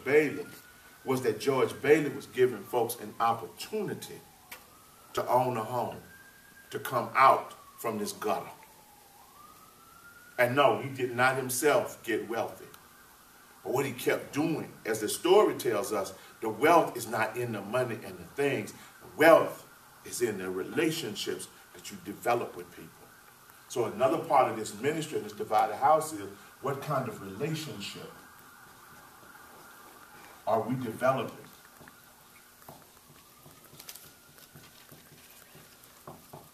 Bailey was that George Bailey was giving folks an opportunity to own a home, to come out from this gutter. And no, he did not himself get wealthy. But what he kept doing, as the story tells us, the wealth is not in the money and the things. The wealth is in the relationships that you develop with people. So another part of this ministry, this divided house, is what kind of relationship are we developing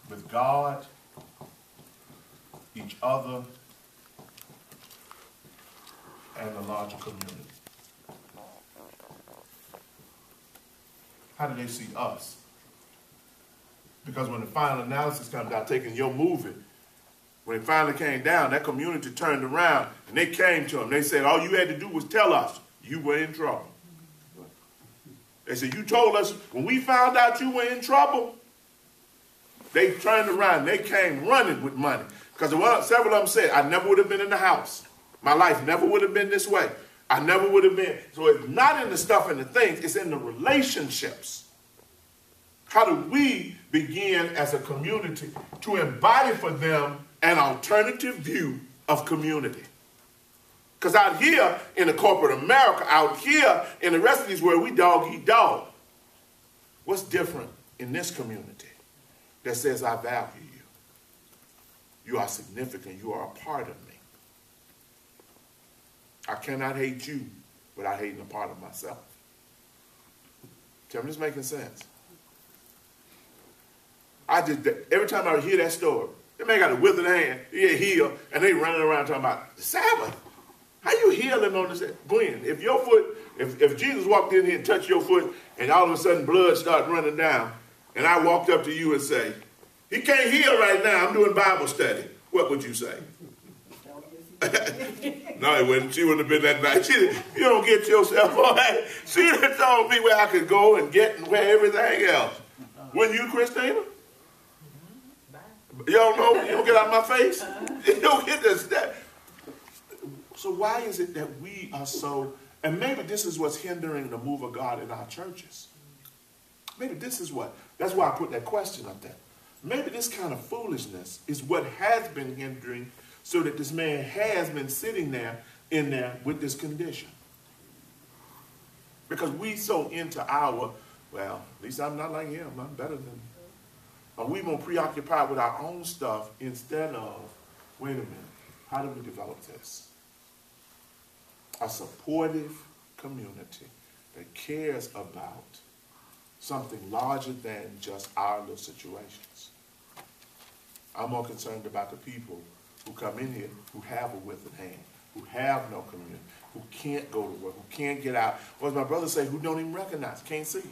with God, each other, and the larger community? How do they see us? Because when the final analysis comes out, taking your movie, when it finally came down, that community turned around and they came to him. They said, all you had to do was tell us you were in trouble. They said, you told us when we found out you were in trouble. They turned around. They came running with money. Because several of them said, I never would have been in the house. My life never would have been this way. I never would have been. So it's not in the stuff and the things. It's in the relationships. How do we begin as a community to embody for them an alternative view of community? Because out here in the corporate America, out here in the rest of these world, we dog eat dog. What's different in this community that says I value you? You are significant. You are a part of me. I cannot hate you without hating a part of myself. Tell me this making sense. Every time I hear that story, they man got a withered hand, he get healed, and they running around talking about the Sabbath. How you healing on this? Gwen, if your foot, if Jesus walked in here and touched your foot, and all of a sudden blood started running down, and I walked up to you and say, he can't heal right now, I'm doing Bible study, what would you say? No, it wouldn't. She wouldn't have been that nice. You don't get yourself on that. She done told me where I could go and get and where everything else. Wouldn't you, Christina? You don't know? You don't get out of my face? You don't get this. So why is it that we are so, and maybe this is what's hindering the move of God in our churches. Maybe this is what, that's why I put that question up there. Maybe this kind of foolishness is what has been hindering, so that this man has been sitting there in there with this condition. Because we so into our, well, at least I'm not like him, I'm better than him. Or we more preoccupied with our own stuff instead of, wait a minute, how do we develop this? A supportive community that cares about something larger than just our little situations. I'm more concerned about the people who come in here who have a withered hand, who have no community, who can't go to work, who can't get out. Or as my brother say, who don't even recognize, can't see.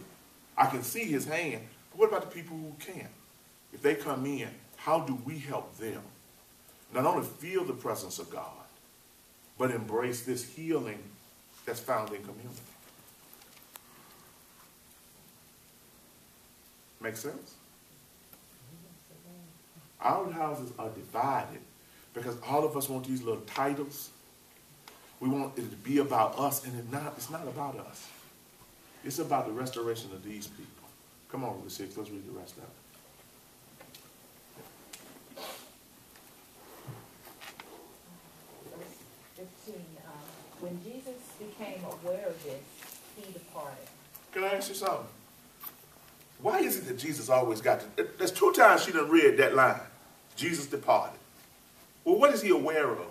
I can see his hand, but what about the people who can't? If they come in, how do we help them not only feel the presence of God, but embrace this healing that's found in community? Make sense? Our houses are divided because all of us want these little titles. We want it to be about us, and it's not about us. It's about the restoration of these people. Come on, Ruth 6, let's read the rest of it. Verse 15, when Jesus became aware of this, he departed. Can I ask you something? Why is it that Jesus always got to, there's 2 times she done read that line, Jesus departed. Well, what is he aware of?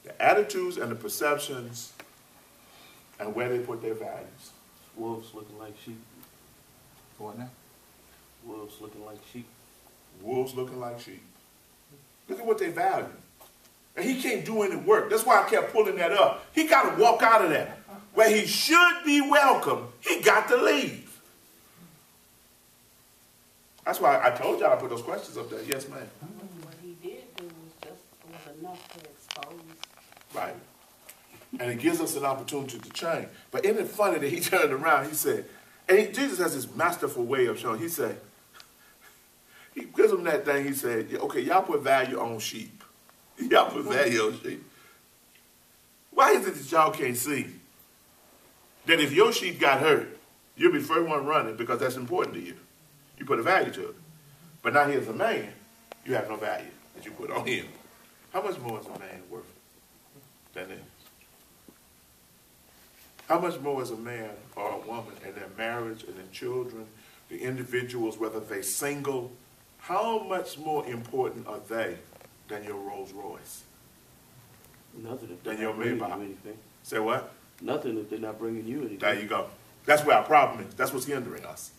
The attitudes and the perceptions and where they put their values. Wolves looking like sheep. What now? Wolves looking like sheep. Wolves looking like sheep. Look at what they value. And he can't do any work. That's why I kept pulling that up. He got to walk out of that. Where he should be welcome, he got to leave. That's why I told y'all I put those questions up there. Yes, ma'am. What he did do was enough to expose. Right. And it gives us an opportunity to change. But isn't it funny that he turned around, he said, and Jesus has this masterful way of showing, he said, he gives them that thing, he said, okay, y'all put value on sheep. Y'all put value on sheep. Why is it that y'all can't see that if your sheep got hurt, you'll be the first one running because that's important to you. You put a value to it. But now here's a man, you have no value that you put on him. How much more is a man worth than this? How much more is a man or a woman in their marriage and their children, the individuals, whether they're single, how much more important are they than your Rolls Royce? Nothing if Then they're your not bringing Maybach. you anything. Say what? Nothing if they're not bringing you anything. There you go. That's where our problem is. That's what's hindering us.